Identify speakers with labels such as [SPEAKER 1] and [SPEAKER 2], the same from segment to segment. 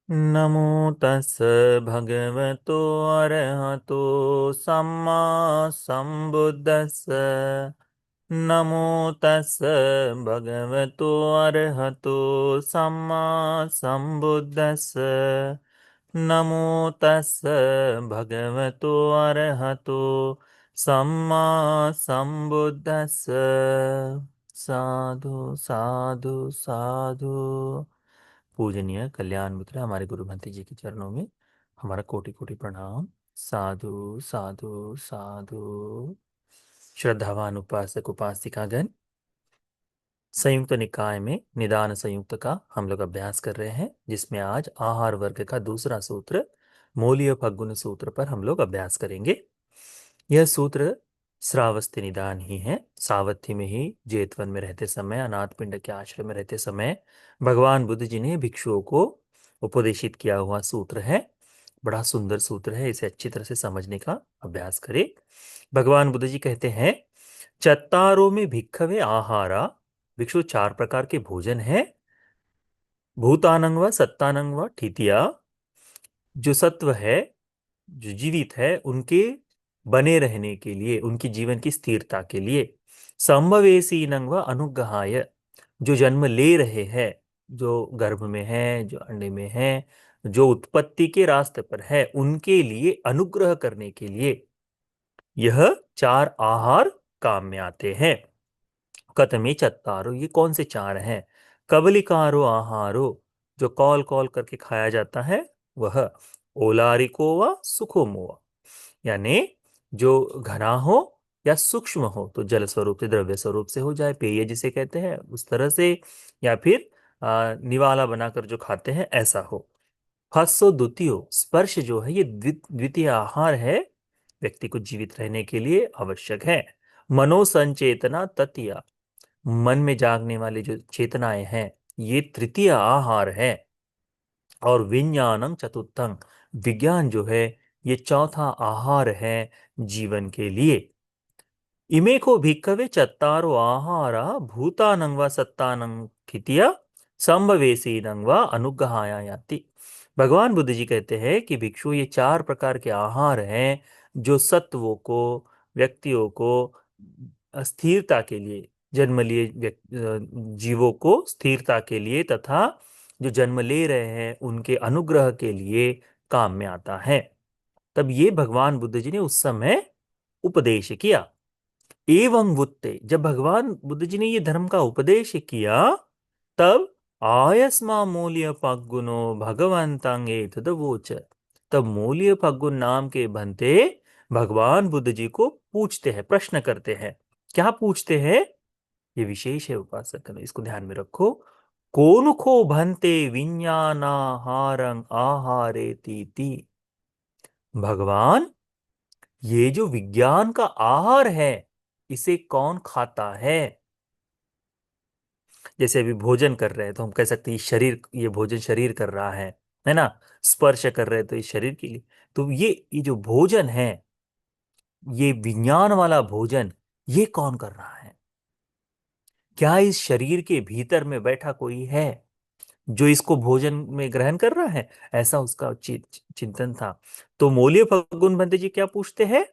[SPEAKER 1] नमो तस् भगवतो अरहतो सम्मा सम्बुद्दस्स। नमो तस् भगवतो अरहतो सम्मा सम्बुद्दस्स। नमो तस् भगवतो अरहतो सम्मा सम्बुद्दस्स। साधु साधु साधु। पूजनीय कल्याण मित्र हमारे गुरु भंते जी के चरणों में हमारा कोटि कोटि प्रणाम। साधु साधु साधु। श्रद्धावान उपासक उपासिकागण, संयुक्त निकाय में निदान संयुक्त का हम लोग अभ्यास कर रहे हैं, जिसमें आज आहार वर्ग का दूसरा सूत्र मूल्य फग्गुन सूत्र पर हम लोग अभ्यास करेंगे। यह सूत्र श्रावस्ती निदान ही है। सावथी में ही जेतवन में रहते समय, अनाथ पिंड के आश्रम में रहते समय भगवान बुद्ध जी ने भिक्षुओं को उपदेशित किया हुआ सूत्र है। बड़ा सुंदर सूत्र है, इसे अच्छी तरह से समझने का अभ्यास करें। भगवान बुद्ध जी कहते हैं, चत्तारों में भिक्खवे आहारा। भिक्षु चार प्रकार के भोजन है। भूतानंग व सत्तानंग व ठितिया। जो सत्व है, जो जीवित है, उनके बने रहने के लिए, उनकी जीवन की स्थिरता के लिए। संभवेशी नंग व अनुग्रहाय। जो जन्म ले रहे हैं, जो गर्भ में है, जो अंडे में है, जो उत्पत्ति के रास्ते पर है, उनके लिए अनुग्रह करने के लिए यह चार आहार काम में आते हैं। कतमे चत्तारो, ये कौन से चार हैं? कबलिकारो आहारो, जो कॉल कॉल करके खाया जाता है वह। ओलारिको व सुखोमो, यानी जो घना हो या सूक्ष्म हो, तो जल स्वरूप से, द्रव्य स्वरूप से हो जाए, पेय जिसे कहते हैं उस तरह से, या फिर निवाला बनाकर जो खाते हैं ऐसा हो। हस्सो द्वितीयो, स्पर्श जो है ये द्वितीय आहार है, व्यक्ति को जीवित रहने के लिए आवश्यक है। मनोसंचेतना तृतीया, मन में जागने वाली जो चेतनाएं हैं ये तृतीय आहार है। और विज्ञानम चतुर्थं, विज्ञान जो है ये चौथा आहार है जीवन के लिए। इमे को भिक्खवे चत्तारो आहारा भूतानं व सत्तानं स्थितिया संभवेशीनं व अनुग्रहाया याति। भगवान बुद्ध जी कहते हैं कि भिक्षु ये चार प्रकार के आहार हैं जो सत्वों को, व्यक्तियों को स्थिरता के लिए, जन्म लिए जीवों को स्थिरता के लिए, तथा जो जन्म ले रहे हैं उनके अनुग्रह के लिए काम में आता है। तब ये भगवान बुद्ध जी ने उस समय उपदेश किया। एवं वुत्ते, जब भगवान बुद्ध जी ने ये धर्म का उपदेश किया, तब आयस्मा मूल्य फग्गुनो भगवंतं एतदवोच। तब मूल्य फग्गुन नाम के भंते भगवान बुद्ध जी को पूछते हैं, प्रश्न करते हैं। क्या पूछते हैं? ये विशेष है उपासक, इसको ध्यान में रखो। कौन खो भंते विज्ञानाहारं आहारे तीति। भगवान, ये जो विज्ञान का आहार है इसे कौन खाता है? जैसे अभी भोजन कर रहे हैं तो हम कह सकते हैं शरीर, ये भोजन शरीर कर रहा है ना। स्पर्श कर रहे हैं तो ये शरीर के लिए। तो ये जो भोजन है, ये विज्ञान वाला भोजन, ये कौन कर रहा है? क्या इस शरीर के भीतर में बैठा कोई है जो इसको भोजन में ग्रहण कर रहा है? ऐसा उसका चिंतन था। तो मौल्य फग्गुन बंते जी क्या पूछते हैं?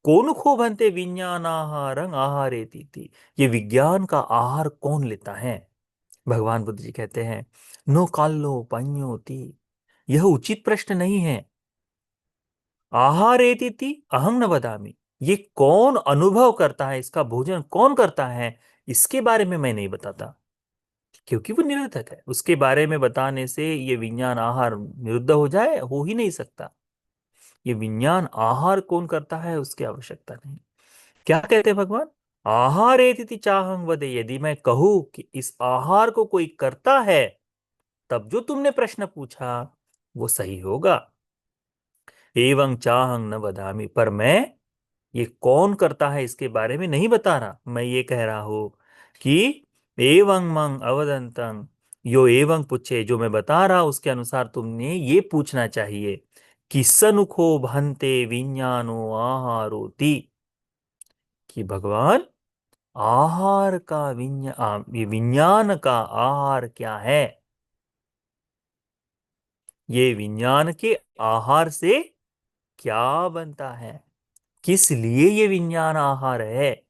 [SPEAKER 1] कौन खो बनते विज्ञान आहारं आहारे तीति। ये विज्ञान का आहार कौन लेता है? भगवान बुद्ध जी कहते हैं, नो काल्लो पඤ्योति। यह उचित प्रश्न नहीं है। आहारे तीति अहं न वदामि। ये कौन अनुभव करता है, इसका भोजन कौन करता है, इसके बारे में मैं नहीं बताता, क्योंकि वो निरर्थक है। उसके बारे में बताने से ये विज्ञान आहार निरुद्ध हो जाए, हो ही नहीं सकता। ये विज्ञान आहार कौन करता है उसकी आवश्यकता नहीं। क्या कहते हैं भगवान? आहार एति चाहं वदे, यदि मैं कहूं कि इस आहार को कोई करता है, तब जो तुमने प्रश्न पूछा वो सही होगा। एवं चाहं न वदामि, पर मैं ये कौन करता है इसके बारे में नहीं बता रहा। मैं ये कह रहा हूं कि एवं मंग अवदंतं, यो एवं पूछे, जो मैं बता रहा उसके अनुसार तुमने ये पूछना चाहिए कि सनुखो भंते विज्ञानो आहारोति। कि भगवान, आहार का ये विज्ञान का आहार क्या है? ये विज्ञान के आहार से क्या बनता है, किस लिए ये विज्ञान आहार है,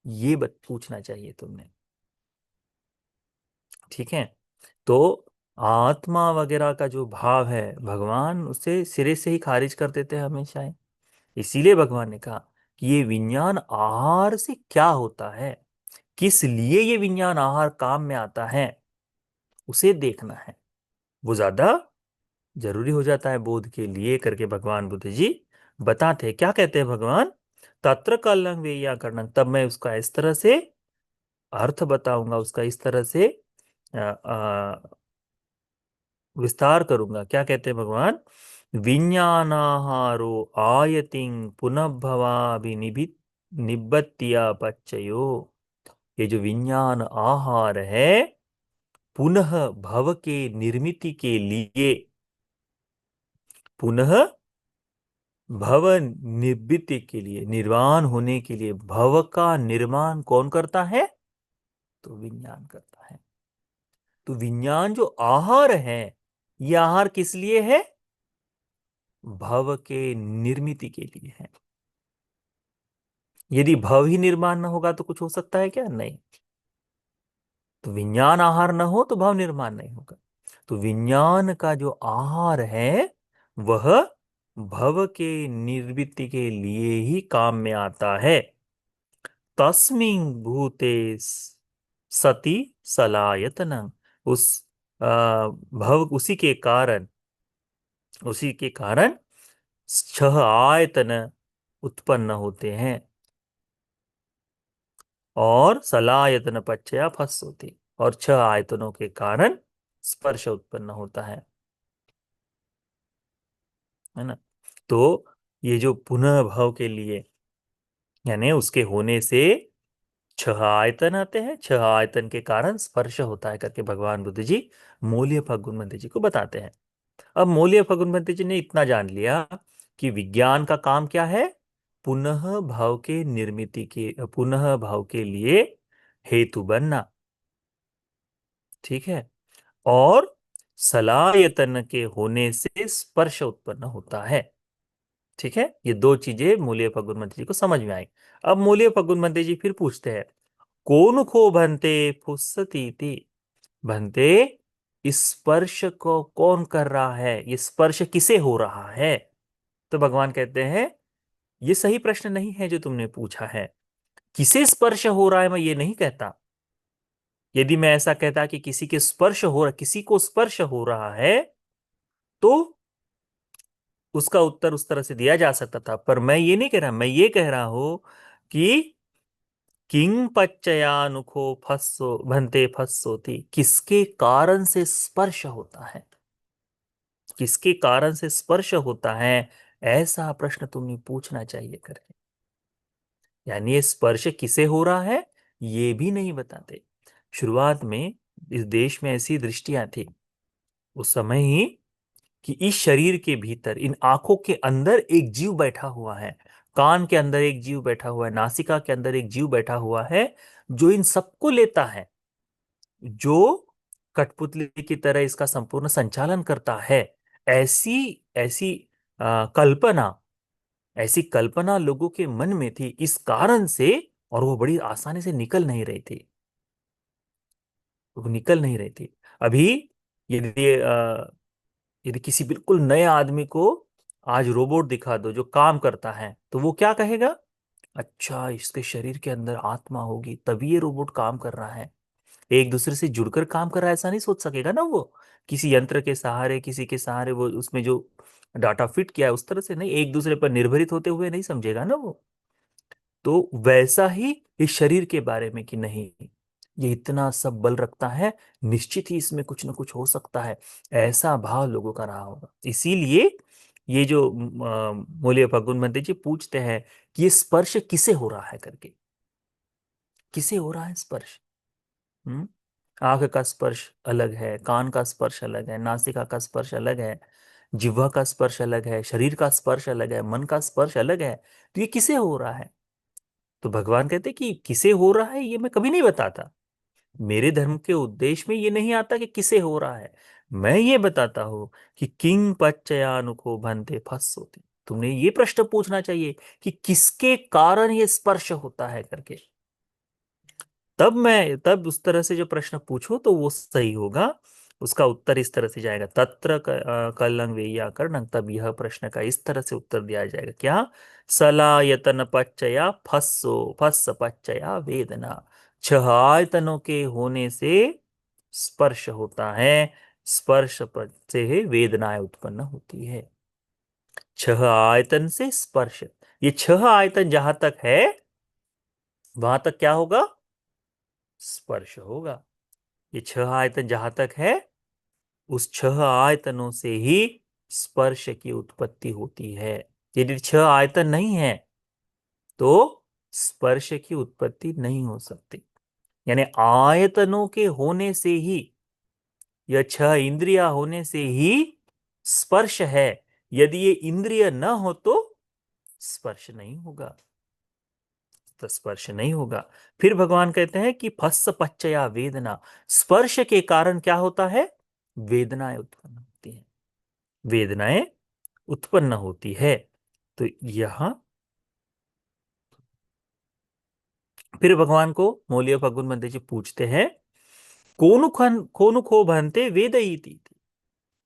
[SPEAKER 1] ये पूछना चाहिए तुमने। ठीक है। तो आत्मा वगैरह का जो भाव है भगवान उसे सिरे से ही खारिज कर देते हैं हमेशा ही। इसीलिए भगवान ने कहा कि ये विज्ञान आहार से क्या होता है, किस लिए ये विज्ञान आहार काम में आता है, उसे देखना है। वो ज्यादा जरूरी हो जाता है बोध के लिए करके भगवान बुद्ध जी बताते हैं। क्या कहते हैं भगवान? तत्र कलंग व्याकरणं, तब मैं उसका इस तरह से अर्थ बताऊंगा, उसका इस तरह से विस्तार करूंगा। क्या कहते हैं भगवान? विज्ञानाहारो आयतिं पुनः भवाभिनिभि निबत्तिया पच्चयो। ये जो विज्ञान आहार है पुनः भव के निर्मिति के लिए, पुनः भव निवृत्ति के लिए, निर्वाण होने के लिए, भव का निर्माण कौन करता है? तो विज्ञान करता है। तो विज्ञान जो आहार है, यह आहार किस लिए है? भव के निर्मिति के लिए है। यदि भव ही निर्माण न होगा तो कुछ हो सकता है क्या? नहीं। तो विज्ञान आहार न हो तो भव निर्माण नहीं होगा। तो विज्ञान का जो आहार है वह भव के निर्वृत्ति के लिए ही काम में आता है। तस्मिन् भूते सति सलायतन, उस भव, उसी के कारण छह आयतन उत्पन्न होते हैं और सलायतन पच्चया फस होती, और छह आयतनों के कारण स्पर्श उत्पन्न होता है ना। तो ये जो पुनः भव के लिए, यानी उसके होने से छह आयतन आते हैं, छह आयतन के कारण स्पर्श होता है करके भगवान बुद्ध जी मौल्य फगुनमंत जी को बताते हैं। अब मौल्य फगुनमंत जी ने इतना जान लिया कि विज्ञान का काम क्या है? पुनः भाव के निर्मिति के, पुनः भाव के लिए हेतु बनना। ठीक है। और सलायतन के होने से स्पर्श उत्पन्न होता है। ठीक है। ये दो चीजें मूल्य फगुनमंत्री जी को समझ में आई। अब मूल्य फगुनमंत्री जी फिर पूछते हैं, कौन खो भंते फुस्सतीति, भंते इस स्पर्श को कौन कर रहा है, ये स्पर्श किसे हो रहा है? तो भगवान कहते हैं ये सही प्रश्न नहीं है जो तुमने पूछा है। किसे स्पर्श हो रहा है मैं ये नहीं कहता। यदि मैं ऐसा कहता कि किसी के स्पर्श हो रहा, किसी को स्पर्श हो रहा है, तो उसका उत्तर उस तरह से दिया जा सकता था। पर मैं ये नहीं कह रहा, मैं ये कह रहा हूं कि किंग पच्चयानुखो फस्सो भंते फस्सोति, किसके कारण से स्पर्श होता है, किसके कारण से स्पर्श होता है, ऐसा प्रश्न तुम्हें पूछना चाहिए करके। यानी ये स्पर्श किसे हो रहा है ये भी नहीं बताते। शुरुआत में इस देश में ऐसी दृष्टियां थी उस समय ही कि इस शरीर के भीतर, इन आंखों के अंदर एक जीव बैठा हुआ है, कान के अंदर एक जीव बैठा हुआ है, नासिका के अंदर एक जीव बैठा हुआ है, जो इन सबको लेता है, जो कठपुतली की तरह इसका संपूर्ण संचालन करता है। ऐसी ऐसी कल्पना, ऐसी कल्पना लोगों के मन में थी इस कारण से, और वो बड़ी आसानी से निकल नहीं रही थी, वो निकल नहीं रही थी। अभी यदि यदि किसी बिल्कुल नए आदमी को आज रोबोट दिखा दो जो काम करता है, तो वो क्या कहेगा? अच्छा, इसके शरीर के अंदर आत्मा होगी तभी ये रोबोट काम कर रहा है। एक दूसरे से जुड़कर काम कर रहा है ऐसा नहीं सोच सकेगा ना वो। किसी यंत्र के सहारे, किसी के सहारे वो उसमें जो डाटा फिट किया है उस तरह से नहीं, एक दूसरे पर निर्भरित होते हुए नहीं समझेगा ना वो। तो वैसा ही इस शरीर के बारे में कि नहीं, ये इतना सब बल रखता है, निश्चित ही इसमें कुछ ना कुछ हो सकता है, ऐसा भाव लोगों का रहा होगा। इसीलिए ये जो मूल्य फगुनमंत्री जी पूछते हैं कि ये स्पर्श किसे हो रहा है करके, किसे हो रहा है स्पर्श? हम्म। आंख का स्पर्श अलग है, कान का स्पर्श अलग है, नासिका का स्पर्श अलग है, जिह्वा का स्पर्श अलग है, शरीर का स्पर्श अलग है, मन का स्पर्श अलग है। तो ये किसे हो रहा है? तो भगवान कहते कि किसे हो रहा है ये मैं कभी नहीं बताता। मेरे धर्म के उद्देश्य में ये नहीं आता कि किसे हो रहा है। मैं ये बताता हूं कि किंग पच्चयानुको भन्ते फस होती। तुमने ये प्रश्न पूछना चाहिए कि किसके कारण ये स्पर्श होता है करके। तब उस तरह से जो प्रश्न पूछो तो वो सही होगा। उसका उत्तर इस तरह से जाएगा, तत्र कलंग वैयाकरणं। तब यह प्रश्न का इस तरह से उत्तर दिया जाएगा, क्या? सलायतन पच्चया फस्सो, फस्स पच्चया वेदना। छह आयतनों के होने से स्पर्श होता है, स्पर्श से वेदनाएं उत्पन्न होती है। छह आयतन से स्पर्श, ये छह आयतन जहां तक है वहां तक क्या होगा? स्पर्श होगा। ये छह आयतन जहां तक है, उस छह आयतनों से ही स्पर्श की उत्पत्ति होती है। यदि छह आयतन नहीं है तो स्पर्श की उत्पत्ति नहीं हो सकती। यानी आयतनों के होने से ही, यह छह इंद्रियां होने से ही स्पर्श है। यदि ये इंद्रिय न हो तो स्पर्श नहीं होगा, तो स्पर्श नहीं होगा। फिर भगवान कहते हैं कि फस्स पच्चया वेदना। स्पर्श के कारण क्या होता है? वेदनाएं उत्पन्न होती हैं, वेदनाएं उत्पन्न होती है। तो यहां फिर भगवान को मौलिय फगुन मंत्री जी पूछते हैं, कोनु खो भंते वेदयीति।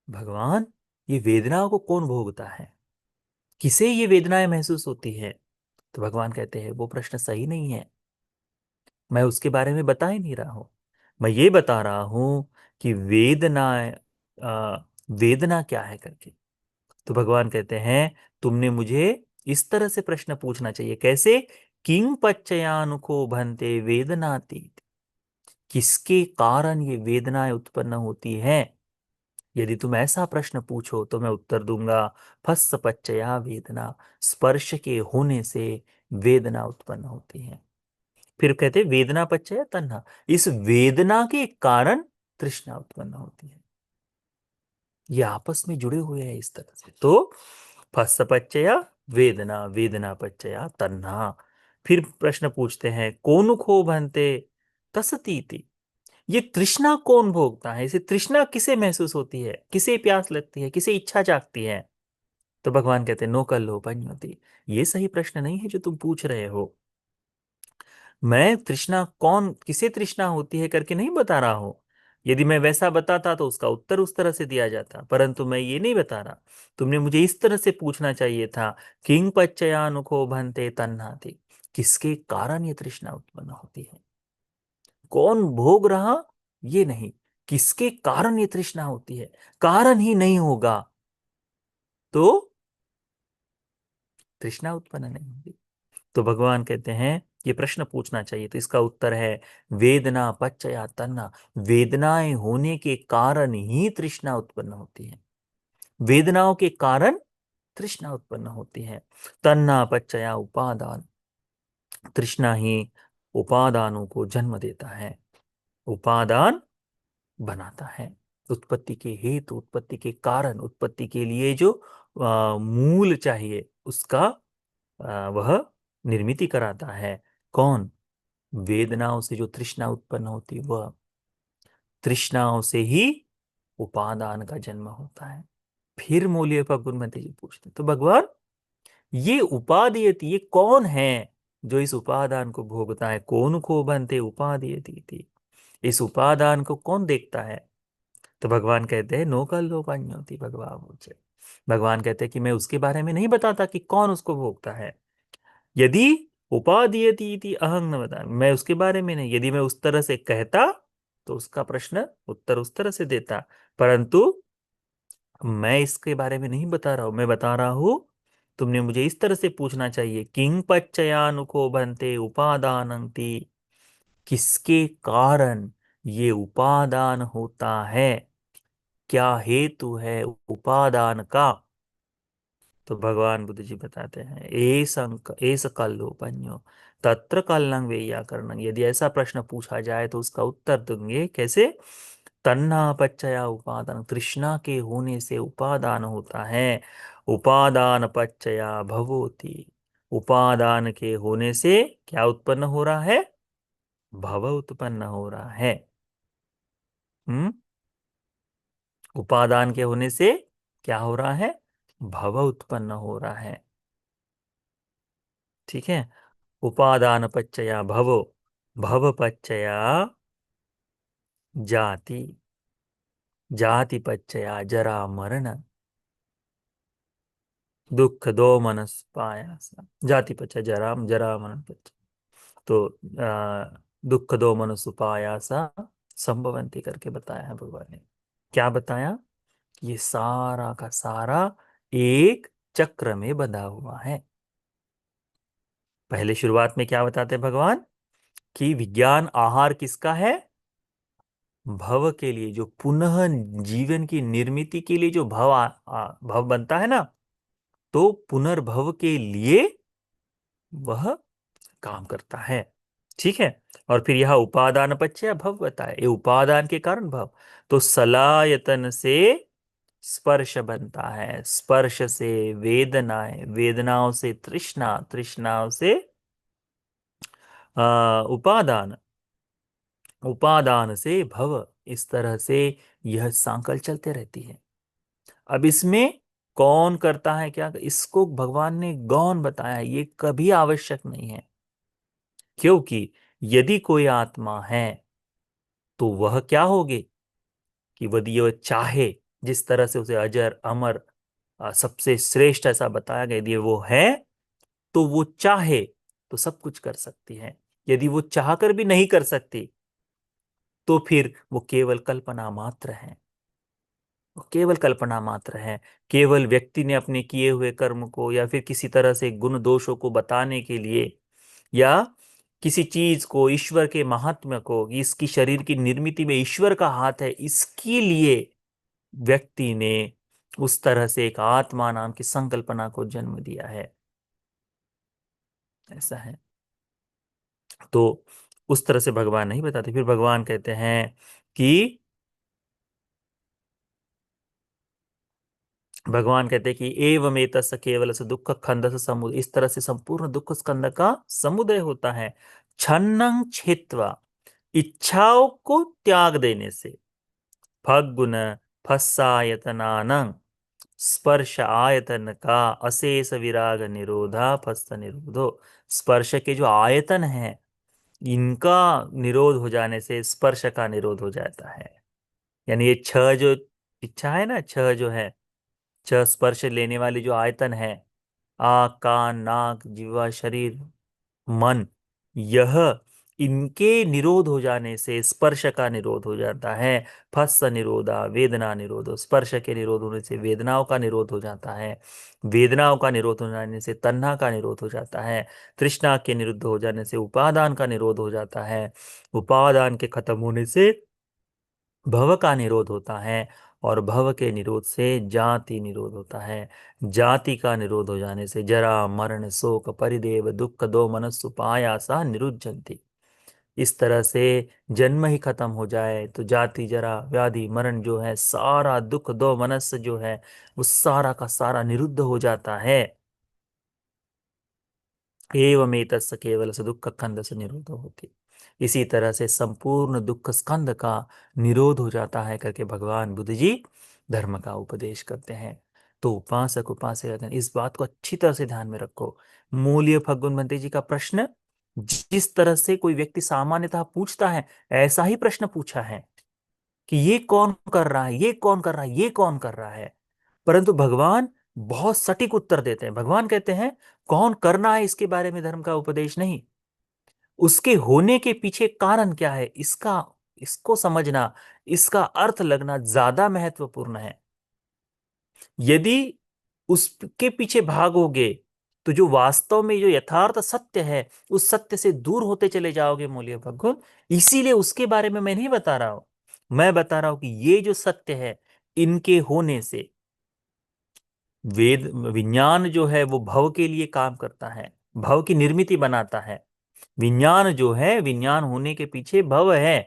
[SPEAKER 1] भगवान, ये वेदनाओं को कौन भोगता है? किसे ये वेदनाएं महसूस होती है? तो भगवान कहते हैं वो प्रश्न सही नहीं है, मैं उसके बारे में बता ही नहीं रहा हूं। मैं ये बता रहा हूं कि वेदना क्या है करके। तो भगवान कहते हैं तुमने मुझे इस तरह से प्रश्न पूछना चाहिए, कैसे? किंग पच्चयानुको भंते वेदनाति। किसके कारण ये वेदनाएं उत्पन्न होती हैं? यदि तुम ऐसा प्रश्न पूछो तो मैं उत्तर दूंगा, फस्स पच्चया वेदना। स्पर्श के होने से वेदना उत्पन्न होती है। फिर कहते वेदना पच्चय तन्हा। इस वेदना के कारण तृष्णा उत्पन्न होती है। ये आपस में जुड़े हुए हैं इस तरह से। तो फस्स पच्चया वेदना, वेदना पच्चया तन्हा। फिर प्रश्न पूछते हैं, कोनुखो भंते तसतीति। ये तृष्णा कौन भोगता है? इसे तृष्णा किसे महसूस होती है, किसे प्यास लगती है, किसे इच्छा जागती है? तो भगवान कहते हैं, नो कल्लो पंयोति। ये सही प्रश्न नहीं है जो तुम पूछ रहे हो। मैं तृष्णा कौन, किसे तृष्णा होती है करके नहीं बता रहा हूं। यदि मैं वैसा बताता तो उसका उत्तर उस तरह से दिया जाता, परंतु मैं ये नहीं बता रहा। तुमने मुझे इस तरह से पूछना चाहिए था, किंग पच्चयानुको भंते तन्हाति। किसके कारण ये तृष्णा उत्पन्न होती है, कौन भोग रहा, ये नहीं, किसके कारण ये तृष्णा होती है। कारण ही नहीं होगा तो तृष्णा उत्पन्न नहीं होगी। तो भगवान कहते हैं ये प्रश्न पूछना चाहिए, तो इसका उत्तर है वेदना पच्चया तन्ना। वेदनाएं होने के कारण ही तृष्णा उत्पन्न होती है, वेदनाओं के कारण तृष्णा उत्पन्न होती है। तन्ना पच्चया उपादान। तृष्णा ही उपादानों को जन्म देता है, उपादान बनाता है। उत्पत्ति के हेतु, उत्पत्ति के कारण, उत्पत्ति के लिए जो मूल चाहिए उसका वह निर्मिति कराता है। कौन? वेदनाओं से जो तृष्णा उत्पन्न होती, वह तृष्णाओं से ही उपादान का जन्म होता है। फिर मूल्य पर गुरुमति जी पूछते, तो भगवान ये उपादेयति, ये कौन है जो इस उपादान को भोगता है? कौन को बनते उपादेयति थी, इस उपादान को कौन देखता है? तो भगवान कहते हैं नोकल लोपान्योति भगवान मुझे। भगवान कहते हैं कि मैं उसके बारे में नहीं बताता कि कौन उसको भोगता है। यदि उपादीयती इति अहं न बता, मैं उसके बारे में नहीं, यदि मैं उस तरह से कहता तो उसका प्रश्न उत्तर उस तरह से देता, परंतु मैं इसके बारे में नहीं बता रहा हूं। मैं बता रहा हूं तुमने मुझे इस तरह से पूछना चाहिए, किंग पच्चयानुको बनते उपादानंति। किसके कारण ये उपादान होता है, क्या हेतु है उपादान का? तो भगवान बुद्ध जी बताते हैं, एस कल्लोपन्यो तत्र कल्लं वैयाकरणं। यदि ऐसा प्रश्न पूछा जाए तो उसका उत्तर देंगे कैसे? तन्ना पच्चया उपादान। तृष्णा के होने से उपादान होता है, उपादान पच्चया भवोति। उपादान के होने से क्या उत्पन्न हो रहा है? भव उत्पन्न हो रहा है। हम्म उपादान के होने से क्या हो रहा है? भव उत्पन्न हो रहा है। ठीक है। उपादान पच्चया भवो, भव पच्चया जाति, जाति पच्चया जरा मरण, दुख दो मनस पायास, जाति पच्चय जरा, जरा मरण पच्चय। तो दुख दो मनसु पायासा संभवंती करके बताया है भगवान ने। क्या बताया? ये सारा का सारा एक चक्र में बंधा हुआ है। पहले शुरुआत में क्या बताते हैं भगवान? कि विज्ञान आहार किसका है? भव के लिए, जो पुनः जीवन की निर्मित के लिए जो भव बनता है ना, तो पुनर्भव के लिए वह काम करता है। ठीक है। और फिर यह उपादान पच्चय भव बताए, ये उपादान के कारण भव। तो सलायतन से स्पर्श बनता है, स्पर्श से वेदनाएं, वेदनाओं से तृष्णा, तृष्णाओं से उपादान, उपादान से भव। इस तरह से यह सांकल चलते रहती है। अब इसमें कौन करता है क्या, इसको भगवान ने गौण बताया है, ये कभी आवश्यक नहीं है। क्योंकि यदि कोई आत्मा है तो वह क्या होगी? कि यदि वह चाहे, जिस तरह से उसे अजर अमर सबसे श्रेष्ठ ऐसा बताया गया, यदि वो है तो वो चाहे तो सब कुछ कर सकती है। यदि वो चाहकर भी नहीं कर सकती तो फिर वो केवल कल्पना मात्र है, वो केवल कल्पना मात्र है। केवल व्यक्ति ने अपने किए हुए कर्म को या फिर किसी तरह से गुण दोषों को बताने के लिए, या किसी चीज को, ईश्वर के महात्म्य को, इसकी शरीर की निर्मित में ईश्वर का हाथ है, इसके लिए व्यक्ति ने उस तरह से एक आत्मा नाम की संकल्पना को जन्म दिया है। ऐसा है। तो उस तरह से भगवान नहीं बताते। फिर भगवान कहते हैं कि, भगवान कहते हैं कि एवमेतस्य केवलस्य दुःख खंदस्य समुदय, इस तरह से संपूर्ण दुख स्कंद का समुदय होता है। छन्नं छित्त्वा, इच्छाओं को त्याग देने से, फग्गुन फस्सायतनानं, स्पर्श आयतन का अशेष विराग निरोधा फस्त निरोधो। स्पर्श के जो आयतन है, इनका निरोध हो जाने से स्पर्श का निरोध हो जाता है। यानी ये छह जो इच्छा है ना, छह जो है, छह स्पर्श लेने वाली जो आयतन है, आँख कान नाक जिह्वा शरीर मन, यह, इनके निरोध हो जाने से स्पर्श का निरोध हो जाता है। फस्स निरोधा वेदना निरोधो, स्पर्श के निरोध होने से वेदनाओं का निरोध हो जाता है। वेदनाओं का निरोध हो जाने से तन्हा का निरोध हो जाता है। तृष्णा के निरुद्ध हो जाने से उपादान का निरोध हो जाता है। उपादान के खत्म होने से भव का निरोध होता है। और भव के निरोध से जाति निरोध होता है। जाति का निरोध हो जाने से जरा मरण शोक परिदेव दुख दो मनस्सु पायासा निरुद्धन्ति। इस तरह से जन्म ही खत्म हो जाए तो जाति जरा व्याधि मरण जो है, सारा दुख दो मनस्य जो है, वो सारा का सारा निरुद्ध हो जाता है। एवमेतस्य केवलस्य दुःख स्कंदस्य निरोधो होती। इसी तरह से संपूर्ण दुख स्कंद का निरोध हो जाता है करके भगवान बुद्ध जी धर्म का उपदेश करते हैं। तो उपासक उपासक इस बात को अच्छी तरह से ध्यान में रखो। मूल्य फग्गुन बंते जी का प्रश्न जिस तरह से कोई व्यक्ति सामान्यतः पूछता है, ऐसा ही प्रश्न पूछा है कि ये कौन कर रहा है, ये कौन कर रहा है, ये कौन कर रहा है। परंतु भगवान बहुत सटीक उत्तर देते हैं। भगवान कहते हैं कौन करना है इसके बारे में धर्म का उपदेश नहीं, उसके होने के पीछे कारण क्या है, इसका, इसको समझना, इसका अर्थ लगना ज्यादा महत्वपूर्ण है। यदि उसके पीछे भागोगे तो जो वास्तव में जो यथार्थ सत्य है, उस सत्य से दूर होते चले जाओगे मूल्य भगवान। इसीलिए उसके बारे में मैं नहीं बता रहा हूं, मैं बता रहा हूं कि ये जो सत्य है, इनके होने से वेद विज्ञान जो है वो भव के लिए काम करता है, भव की निर्मिति बनाता है। विज्ञान जो है, विज्ञान होने के पीछे भव है।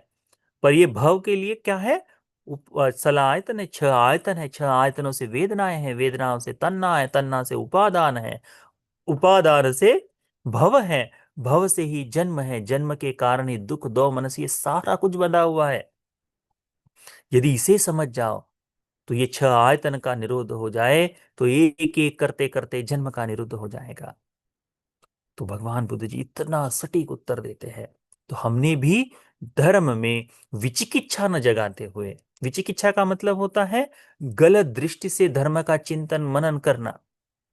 [SPEAKER 1] पर ये भव के लिए क्या है? सला आयतन है, छह आयतन है, छह आयतनों से वेदनाएं हैं, वेदनाओं से तन्ना है, तन्ना से उपादान है, उपादान से भव है, भव से ही जन्म है, जन्म के कारण ही दुख दो मनस, ये सारा कुछ बंधा हुआ है। यदि इसे समझ जाओ तो ये छह आयतन का निरोध हो जाए तो एक एक करते करते जन्म का निरुद्ध हो जाएगा। तो भगवान बुद्ध जी इतना सटीक उत्तर देते हैं। तो हमने भी धर्म में विचिकिच्छा न जगाते हुए, विचिकिच्छा का मतलब होता है गलत दृष्टि से धर्म का चिंतन मनन करना,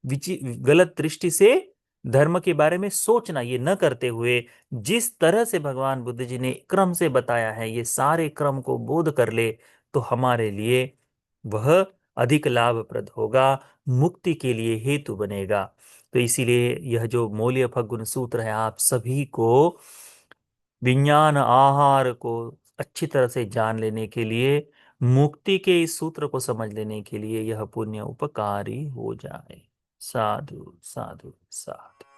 [SPEAKER 1] गलत दृष्टि से धर्म के बारे में सोचना, ये न करते हुए जिस तरह से भगवान बुद्ध जी ने क्रम से बताया है, ये सारे क्रम को बोध कर ले तो हमारे लिए वह अधिक लाभप्रद होगा, मुक्ति के लिए हेतु बनेगा। तो इसीलिए यह जो मौल्य फग्गुन सूत्र है, आप सभी को विज्ञान आहार को अच्छी तरह से जान लेने के लिए, मुक्ति के इस सूत्र को समझ लेने के लिए यह पुण्य उपकारी हो जाए। साधु साधु साधु।